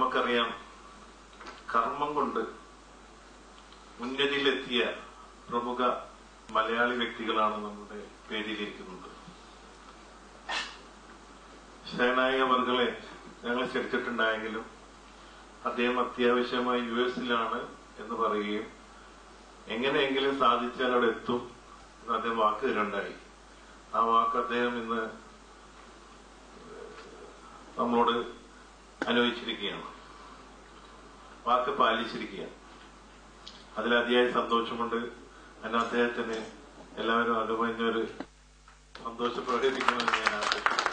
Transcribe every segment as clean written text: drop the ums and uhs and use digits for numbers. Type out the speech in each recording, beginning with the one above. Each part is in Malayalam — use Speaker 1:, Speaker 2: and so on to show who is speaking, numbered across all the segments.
Speaker 1: നമുക്കറിയാം, കർമ്മം കൊണ്ട് മുന്നണിയിലെത്തിയ പ്രമുഖ മലയാളി വ്യക്തികളാണ് നമ്മുടെ പേരിലിരിക്കുന്നത്. ഷേനായി അവർകളെ ഞങ്ങൾ ക്ഷണിച്ചിട്ടുണ്ടായെങ്കിലും അദ്ദേഹം അത്യാവശ്യമായി US-ലാണ് എന്ന് പറയുകയും എങ്ങനെയെങ്കിലും സാധിച്ചാൽ അവിടെ എത്തും എന്ന് അദ്ദേഹം വാക്ക് തരുണ്ടായി. ആ വാക്ക് അദ്ദേഹം ഇന്ന് നമ്മളോട് അനുഭവിച്ചിരിക്കുകയാണ്, വാക്ക് പാലിച്ചിരിക്കുകയാണ്. അതിലതിയായ സന്തോഷമുണ്ട്. അതിന് അദ്ദേഹത്തിന് എല്ലാവരും അതുമൊരു സന്തോഷം പ്രകടിപ്പിക്കണമെന്ന് ഞാൻ ആഗ്രഹിക്കുന്നു.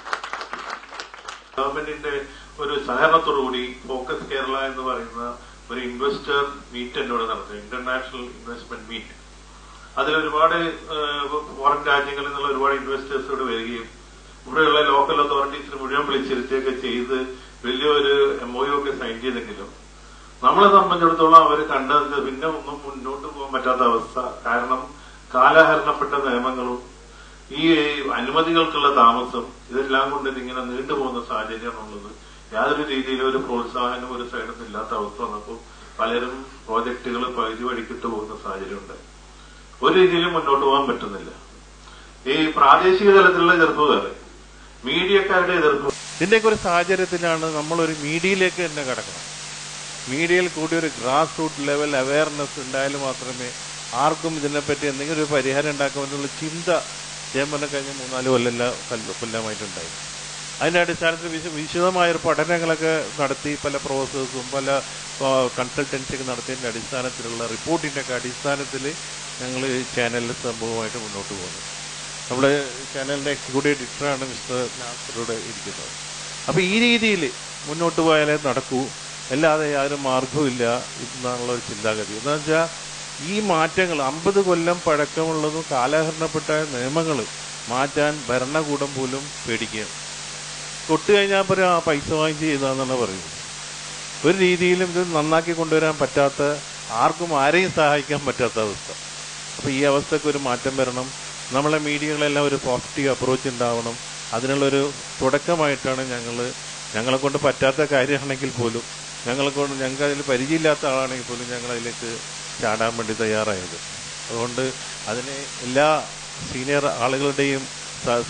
Speaker 1: ഗവൺമെന്റിന്റെ ഒരു സഹകരണത്തോടുകൂടി ഫോക്കസ് കേരള എന്ന് പറയുന്ന ഒരു ഇൻവെസ്റ്റർ മീറ്റ് എന്നോട് നടത്തും, ഇന്റർനാഷണൽ ഇൻവെസ്റ്റ്മെന്റ് മീറ്റ്. അതിലൊരുപാട് ഫോറിൻ രാജ്യങ്ങളിൽ നിന്നുള്ള ഒരുപാട് ഇൻവെസ്റ്റേഴ്സ് ഇവിടെ വരികയും ഇവിടെയുള്ള ലോക്കൽ അതോറിറ്റീസിന് മുഴുവൻ വിളിച്ചിരുത്തിയൊക്കെ ചെയ്ത് വലിയൊരു MOU ഒക്കെ സൈൻ ചെയ്തെങ്കിലും നമ്മളെ സംബന്ധിച്ചിടത്തോളം അവർ കണ്ടത് പിന്നെ ഒന്നും മുന്നോട്ട് പോകാൻ പറ്റാത്ത അവസ്ഥ. കാരണം കാലഹരണപ്പെട്ട നിയമങ്ങളും ഈ അനുമതികൾക്കുള്ള താമസം ഇതെല്ലാം കൊണ്ട് ഇതിങ്ങനെ നീണ്ടുപോകുന്ന സാഹചര്യമാണുള്ളത്. യാതൊരു രീതിയിലും ഒരു പ്രോത്സാഹനം ഒരു സൈഡിൽ നിന്ന് ഇല്ലാത്ത അവസ്ഥ വന്നപ്പോൾ പലരും പ്രോജക്ടുകൾ പകുതി വഴിക്കിട്ട് പോകുന്ന സാഹചര്യമുണ്ട്. ഒരു രീതിയിലും മുന്നോട്ട് പോകാൻ പറ്റുന്നില്ല. ഈ പ്രാദേശിക തലത്തിലുള്ള ചെറുപ്പക്കാര്, മീഡിയക്കാരുടെ എതിർപ്പ്,
Speaker 2: ഇതിന്റെയൊക്കെ ഒരു സാഹചര്യത്തിലാണ് നമ്മളൊരു മീഡിയയിലേക്ക് തന്നെ കടക്കണം. മീഡിയയിൽ കൂടി ഒരു ഗ്രാസ് റൂട്ട് ലെവൽ അവയർനെസ് ഉണ്ടായാലും മാത്രമേ ആർക്കും ഇതിനെപ്പറ്റി എന്തെങ്കിലും ഒരു പരിഹാരം ഉണ്ടാക്കാമെന്നുള്ള ചിന്ത ഞാൻ പറഞ്ഞ കഴിഞ്ഞ 3-4 കൊല്ലമായിട്ടുണ്ടായി. അതിന്റെ അടിസ്ഥാനത്തിൽ വിശദമായൊരു പഠനങ്ങളൊക്കെ നടത്തി പല പ്രോസസ്സും പല കൺസൾട്ടൻസിയൊക്കെ നടത്തിയതിന്റെ അടിസ്ഥാനത്തിലുള്ള റിപ്പോർട്ടിന്റെ ഒക്കെ അടിസ്ഥാനത്തിൽ ഞങ്ങൾ ചാനലിൽ സംഭവമായിട്ട് മുന്നോട്ട് പോകുന്നു. നമ്മുടെ ചാനലിന്റെ എക്സിക്യൂട്ടീവ് എഡിറ്ററാണ് മിസ്റ്റർ നാസറോട് ഇരിക്കുന്നത്. അപ്പൊ ഈ രീതിയിൽ മുന്നോട്ട് പോയാലേ നടക്കൂ, അല്ലാതെ യാതൊരു മാർഗവും ഇല്ല എന്നുള്ള ഒരു ചിന്താഗതി. എന്താ വെച്ചാൽ ഈ മാറ്റങ്ങൾ 50 കൊല്ലം പഴക്കമുള്ളതും കാലഹരണപ്പെട്ട നിയമങ്ങൾ മാറ്റാൻ ഭരണകൂടം പോലും പേടിക്കുകയാണ്. തൊട്ട് കഴിഞ്ഞാൽ പറയും ആ പൈസ വാങ്ങിച്ച് ചെയ്താന്നാണ് പറയുന്നത്. ഒരു രീതിയിലും ഇത് നന്നാക്കി കൊണ്ടുവരാൻ പറ്റാത്ത, ആർക്കും ആരെയും സഹായിക്കാൻ പറ്റാത്ത അവസ്ഥ. അപ്പൊ ഈ അവസ്ഥക്ക് ഒരു മാറ്റം വരണം. നമ്മളെ മീഡിയകളെല്ലാം ഒരു പോസിറ്റീവ് അപ്രോച്ച് ഉണ്ടാവണം. അതിനുള്ളൊരു തുടക്കമായിട്ടാണ് ഞങ്ങളെ കൊണ്ട് പറ്റാത്ത കാര്യമാണെങ്കിൽ പോലും ഞങ്ങൾക്ക് അതിൽ പരിചയമില്ലാത്ത ആളാണെങ്കിൽ പോലും ഞങ്ങൾ അതിലേക്ക് ചാടാൻ വേണ്ടി തയ്യാറായത്. അതുകൊണ്ട് അതിന് എല്ലാ സീനിയർ ആളുകളുടെയും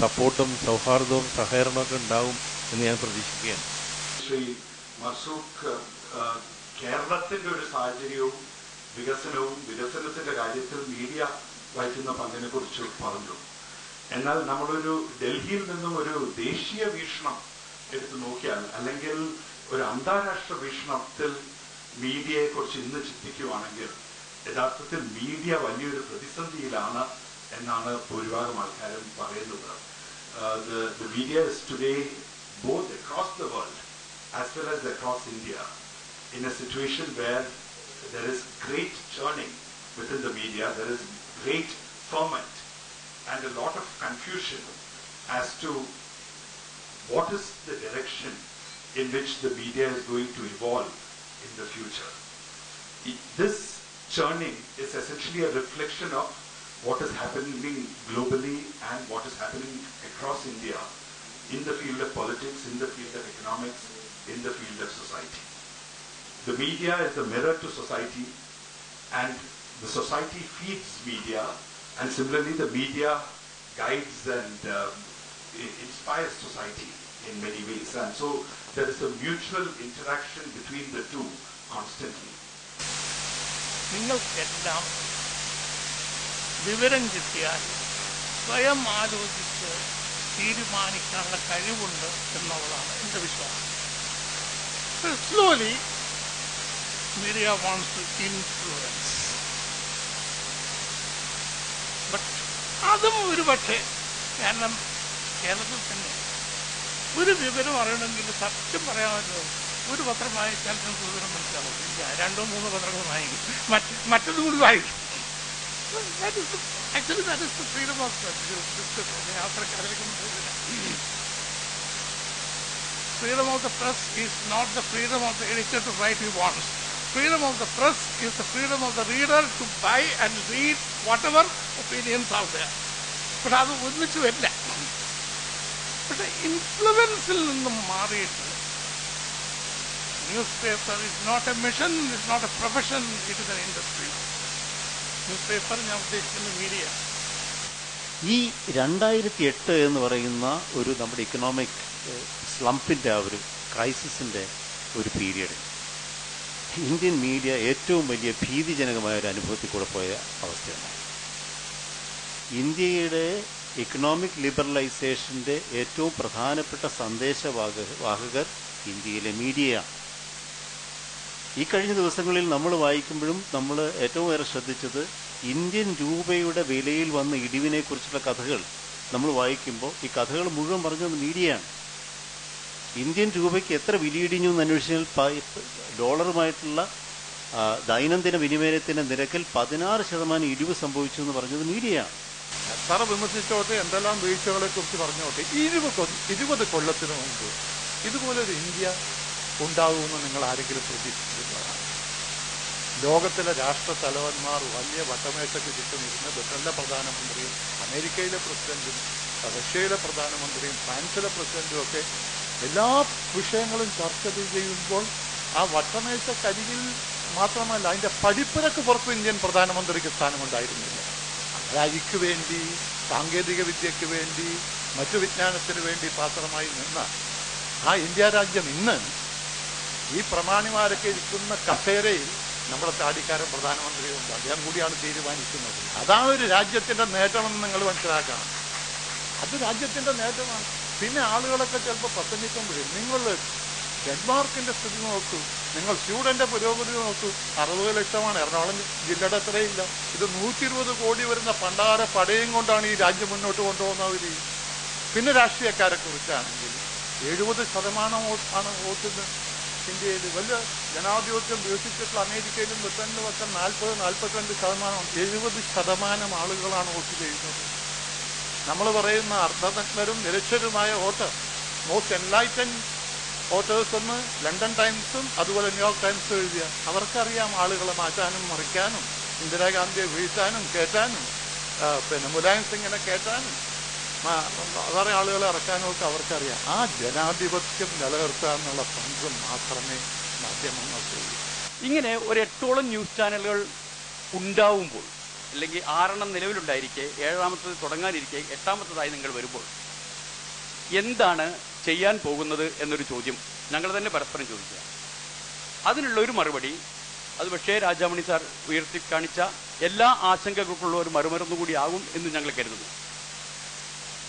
Speaker 2: സപ്പോർട്ടും സൗഹാർദ്ദവും സഹകരണമൊക്കെ ഉണ്ടാവും എന്ന് ഞാൻ പ്രതീക്ഷിക്കുകയാണ്.
Speaker 3: ശ്രീ മർസൂഖ് കേരളത്തിന്റെ ഒരു സാഹചര്യവും വികസനത്തിന്റെ കാര്യത്തിൽ മീഡിയ വഹിക്കുന്ന പങ്കിനെ കുറിച്ച് പറഞ്ഞു. എന്നാൽ നമ്മളൊരു ഡൽഹിയിൽ നിന്നും ഒരു ദേശീയ വീക്ഷണം എടുത്തു നോക്കിയാൽ, അല്ലെങ്കിൽ ഒരു അന്താരാഷ്ട്ര വീക്ഷണത്തിൽ മീഡിയയെ കുറിച്ച് ഇന്ന് ചിന്തിക്കുകയാണെങ്കിൽ യഥാർത്ഥത്തിൽ മീഡിയ വലിയൊരു പ്രതിസന്ധിയിലാണ് എന്നാണ് ഭൂരിഭാഗം ആൾക്കാരും പറയുന്നത്. The media is today both across the world as well as across India in a situation where there is great churning within the media, there is great ferment and a lot of confusion as to what is the direction in which the media is going to evolve in the future. This churning is essentially a reflection of what is happening globally and what is happening across India in the field of politics, in the field of economics, in the field of society. The media is a mirror to society, and the society feeds media, and similarly the media guides and inspires society in many ways, and so there is a mutual interaction between the two constantly.
Speaker 4: നിങ്ങൾക്കെല്ലാം വിവരം കിട്ടിയാൽ സ്വയം ആലോചിച്ച് തീരുമാനിക്കാനുള്ള കഴിവുണ്ട് എന്നുള്ളതാണ് എൻ്റെ വിശ്വാസം. Slowly media wants to influence, but അതും ഒരു പക്ഷേ, കാരണം കേരളത്തിൽ തന്നെ ഒരു വിവരം അറിയണമെങ്കിൽ സത്യം പറയാമല്ലോ, ഒരു പത്രം വായിച്ചാൽ നിങ്ങൾക്ക് വിവരം മനസ്സിലാവും. ഇല്ല, 2-3 പത്രങ്ങൾ വായിക്കും, മറ്റൊന്നും കൂടി വായിക്കും. Actually, that is the freedom of freedom of the press is not the freedom of the editor to write he wants. Freedom of the press is the freedom of the reader to buy and read whatever opinions are there. But അത് ഒന്നിച്ചു വരില്ല. പക്ഷെ ഇൻഫ്ലുവൻസിൽ നിന്നും മാറിയിട്ട് newspaper is not a mission, it's not a profession, it is an industry. Newspaper ഞാൻ ഉദ്ദേശിക്കുന്ന മീഡിയ.
Speaker 5: ഈ 2008 എന്ന് പറയുന്ന ഒരു നമ്മുടെ ഇക്കണോമിക് സ്ലംപിൻ്റെ ആ ഒരു ക്രൈസിസിൻ്റെ ഒരു പീരിയഡ് ഇന്ത്യൻ മീഡിയ ഏറ്റവും വലിയ ഭീതിജനകമായ ഒരു അനുഭവത്തിൽ കൂടെ പോയ അവസ്ഥയാണ്. ഇന്ത്യയുടെ ഇക്കണോമിക് ലിബറലൈസേഷൻ്റെ ഏറ്റവും പ്രധാനപ്പെട്ട സന്ദേശവാഹകർ ഇന്ത്യയിലെ മീഡിയയാണ്. ഈ കഴിഞ്ഞ ദിവസങ്ങളിൽ നമ്മൾ വായിക്കുമ്പോഴും നമ്മൾ ഏറ്റവും ഏറെ ശ്രദ്ധിച്ചത് ഇന്ത്യൻ രൂപയുടെ വിലയിൽ വന്ന ഇടിവിനെക്കുറിച്ചുള്ള കഥകൾ നമ്മൾ വായിക്കുമ്പോൾ ഈ കഥകൾ മുഴുവൻ പറഞ്ഞത് മീഡിയയാണ്. ഇന്ത്യൻ രൂപയ്ക്ക് എത്ര വിലയിടിഞ്ഞു എന്ന് അന്വേഷിച്ചാൽ ഡോളറുമായിട്ടുള്ള ദൈനംദിന വിനിമയത്തിന്റെ നിരക്കിൽ 16% ഇടിവ് സംഭവിച്ചു എന്ന് പറഞ്ഞത് മീഡിയയാണ്.
Speaker 6: എത്ര വിമർശിച്ചോട്ടെ, എന്തെല്ലാം വീഴ്ചകളെ കുറിച്ച് പറഞ്ഞോട്ടെ, 20 കൊല്ലത്തിന് മുമ്പ് ഇതുപോലൊരു ഇന്ത്യ ഉണ്ടാകുമെന്ന് നിങ്ങൾ ആരെങ്കിലും പ്രതീക്ഷിച്ചിരുന്നതാണ്? ലോകത്തിലെ രാഷ്ട്ര തലവന്മാർ വലിയ വട്ടമേശയ്ക്ക് ചുറ്റുമിരുന്ന് ബ്രിട്ടനിലെ പ്രധാനമന്ത്രിയും അമേരിക്കയിലെ പ്രസിഡന്റും റഷ്യയിലെ പ്രധാനമന്ത്രിയും ഫ്രാൻസിലെ പ്രസിഡന്റും ഒക്കെ എല്ലാ വിഷയങ്ങളും ചർച്ച ചെയ്യുമ്പോൾ ആ വട്ടമേശക്കരികിൽ മാത്രമല്ല അതിൻ്റെ പടിപ്പുരക്ക് പുറത്ത് ഇന്ത്യൻ പ്രധാനമന്ത്രിക്ക് സ്ഥാനമുണ്ടായിരുന്നില്ല. രാജിക്ക് വേണ്ടി, സാങ്കേതിക വിദ്യയ്ക്ക് വേണ്ടി, മറ്റു വിജ്ഞാനത്തിന് വേണ്ടി പാത്രമായി നിന്ന ആ ഇന്ത്യ രാജ്യം ഇന്ന് ഈ പ്രമാണിമാരൊക്കെ ഇരിക്കുന്ന കസേരയിൽ നമ്മുടെ താടിക്കാരൻ പ്രധാനമന്ത്രിയുണ്ട്. അദ്ദേഹം കൂടിയാണ് തീരുമാനിക്കുന്നത്. അതാണ് ഒരു രാജ്യത്തിന്റെ നേട്ടമെന്ന് നിങ്ങൾ മനസ്സിലാക്കണം. അത് രാജ്യത്തിന്റെ നേട്ടമാണ്. പിന്നെ ആളുകളൊക്കെ ചിലപ്പോൾ പ്രസംഗിക്കുമ്പോഴേ നിങ്ങൾ ഡെൻമാർക്കിന്റെ സ്ഥിതി നോക്കൂ, നിങ്ങൾ സ്വീഡന്റെ പുരോഗതി നോക്കൂ. 60 ലക്ഷമാണ്, എറണാകുളം ജില്ലയുടെ അത്രയില്ല. ഇത് 120 കോടി വരുന്ന പണ്ടാര പടയും കൊണ്ടാണ് ഈ രാജ്യം മുന്നോട്ട് കൊണ്ടുപോകുന്നവർ. പിന്നെ രാഷ്ട്രീയക്കാരെ കുറിച്ചാണെങ്കിൽ 70% ആണ് വോട്ടിന് ഇന്ത്യയിൽ. വലിയ ജനാധിപത്യം വികസിച്ചിട്ടുള്ള അമേരിക്കയിലും ബ്രിട്ടനിലും ഒക്കെ 40-42%, 70% ആളുകളാണ് വോട്ട് ചെയ്യുന്നത്. നമ്മൾ പറയുന്ന അർദ്ധനഗ്നരും നിരക്ഷരുമായ വോട്ടർ, മോസ്റ്റ് എൻലൈറ്റൻ വോട്ടേഴ്സ് എന്ന് ലണ്ടൻ ടൈംസും അതുപോലെ ന്യൂയോർക്ക് ടൈംസും എഴുതിയ അവർക്കറിയാം ആളുകളെ മാറ്റാനും മറിക്കാനും, ഇന്ദിരാഗാന്ധിയെ വീഴ്ത്താനും കയറ്റാനും, പിന്നെ മുലായം സിംഗിനെ കയറ്റാനും, വേറെ ആളുകളെ ഇറക്കാനും ഒക്കെ അവർക്കറിയാം. ആ ജനാധിപത്യം നിലനിർത്തുക എന്നുള്ള പങ്ക് മാത്രമേ മാധ്യമങ്ങൾ ചെയ്യൂ.
Speaker 7: ഇങ്ങനെ ഒരു 8ഓളം ന്യൂസ് ചാനലുകൾ ഉണ്ടാവുമ്പോൾ, അല്ലെങ്കിൽ 6 നിലവിലുണ്ടായിരിക്കെ, 7ാമത്തത് തുടങ്ങാനിരിക്കെ, 8ാമത്തതായി നിങ്ങൾ വരുമ്പോൾ എന്താണ് ചെയ്യാൻ പോകുന്നത് എന്നൊരു ചോദ്യം ഞങ്ങൾ തന്നെ പരസ്പരം ചോദിക്കുക. അതിനുള്ള ഒരു മറുപടി, അത് പക്ഷേ രാജാമണി സാർ ഉയർത്തി കാണിച്ച എല്ലാ ആശങ്കകൾക്കുള്ള ഒരു മറുമരുന്ന് കൂടിയാകും എന്ന് ഞങ്ങൾ കരുതുന്നു.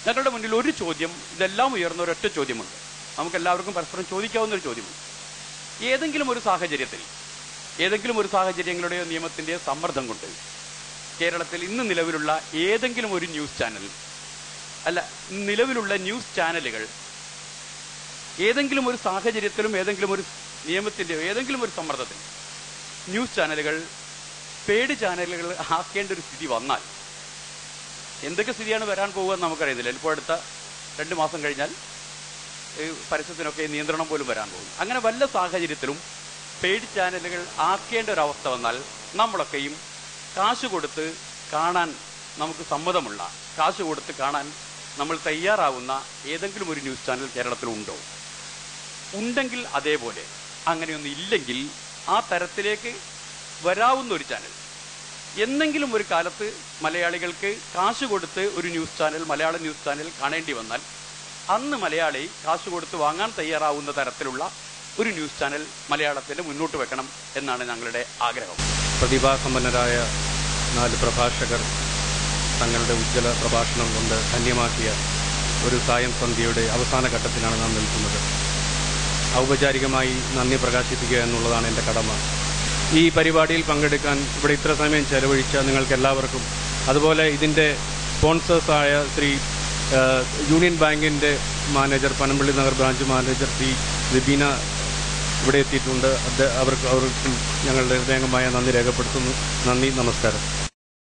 Speaker 7: ഞങ്ങളുടെ മുന്നിൽ ഒരു ചോദ്യം, ഇതെല്ലാം ഉയർന്ന ഒരൊറ്റ ചോദ്യമുണ്ട്, നമുക്കെല്ലാവർക്കും പരസ്പരം ചോദിക്കാവുന്ന ഒരു ചോദ്യമുണ്ട്. ഏതെങ്കിലും ഒരു സാഹചര്യങ്ങളുടെയോ നിയമത്തിന്റെയോ സമ്മർദ്ദം കൊണ്ട് കേരളത്തിൽ ഇന്ന് നിലവിലുള്ള ഏതെങ്കിലും ഒരു ന്യൂസ് ചാനൽ, അല്ല നിലവിലുള്ള ന്യൂസ് ചാനലുകൾ ഏതെങ്കിലും ഒരു സാഹചര്യത്തിലും ഏതെങ്കിലും ഒരു നിയമത്തിന്റെയോ ഏതെങ്കിലും ഒരു സമ്മർദ്ദത്തിൽ ന്യൂസ് ചാനലുകൾ പെയ്ഡ് ചാനലുകൾ ആക്കേണ്ട ഒരു സ്ഥിതി വന്നാൽ, എന്തൊക്കെ സ്ഥിതിയാണ് വരാൻ പോകുക എന്ന് നമുക്കറിയുന്നില്ല. ഇപ്പോൾ അടുത്ത 2 മാസം കഴിഞ്ഞാൽ പരസ്യത്തിനൊക്കെ നിയന്ത്രണം പോലും വരാൻ പോകും. അങ്ങനെ വല്ല സാഹചര്യത്തിലും പെയ്ഡ് ചാനലുകൾ ആക്കേണ്ട ഒരവസ്ഥ വന്നാൽ നമ്മളൊക്കെയും കാശ് കൊടുത്ത് കാണാൻ നമുക്ക് സമ്മതമുള്ള, കാശ് കൊടുത്ത് കാണാൻ നമ്മൾ തയ്യാറാവുന്ന ഏതെങ്കിലും ഒരു ന്യൂസ് ചാനൽ കേരളത്തിലുണ്ടോ? ഉണ്ടെങ്കിൽ അതേപോലെ, അങ്ങനെയൊന്നും ഇല്ലെങ്കിൽ ആ തരത്തിലേക്ക് വരാവുന്ന ഒരു ചാനൽ എന്നെങ്കിലും ഒരു കാലത്ത് മലയാളികൾക്ക് കാശ് കൊടുത്ത് ഒരു ന്യൂസ് ചാനൽ, മലയാള ന്യൂസ് ചാനൽ കാണേണ്ടി വന്നാൽ അന്ന് മലയാളി കാശ് കൊടുത്ത് വാങ്ങാൻ തയ്യാറാവുന്ന തരത്തിലുള്ള ഒരു ന്യൂസ് ചാനൽ മലയാളത്തിന് മുന്നോട്ട് വെക്കണം എന്നാണ് ഞങ്ങളുടെ ആഗ്രഹം.
Speaker 8: പ്രതിഭാസമ്പന്നരായ 4 പ്രഭാഷകർ തങ്ങളുടെ ഉജ്ജ്വല പ്രഭാഷണം കൊണ്ട് ധന്യമാക്കിയ ഒരു സായം സന്ധ്യയുടെ അവസാന ഘട്ടത്തിലാണ് നാം നിൽക്കുന്നത്. ഔപചാരികമായി നന്ദി പ്രകാശിപ്പിക്കുക എന്നുള്ളതാണ് എൻ്റെ കടമ. ഈ പരിപാടിയിൽ പങ്കെടുക്കാൻ ഇവിടെ ഇത്ര സമയം ചെലവഴിച്ച നിങ്ങൾക്കെല്ലാവർക്കും, അതുപോലെ ഇതിൻ്റെ സ്പോൺസേഴ്സായ ശ്രീ യൂണിയൻ ബാങ്കിൻ്റെ manager, Panampilly Nagar branch manager Shri Vibeena ഇവിടെ എത്തിയിട്ടുണ്ട്. അവർക്കും ഞങ്ങളുടെ ഹൃദയംഗമായ നന്ദി രേഖപ്പെടുത്തുന്നു. നന്ദി, നമസ്കാരം.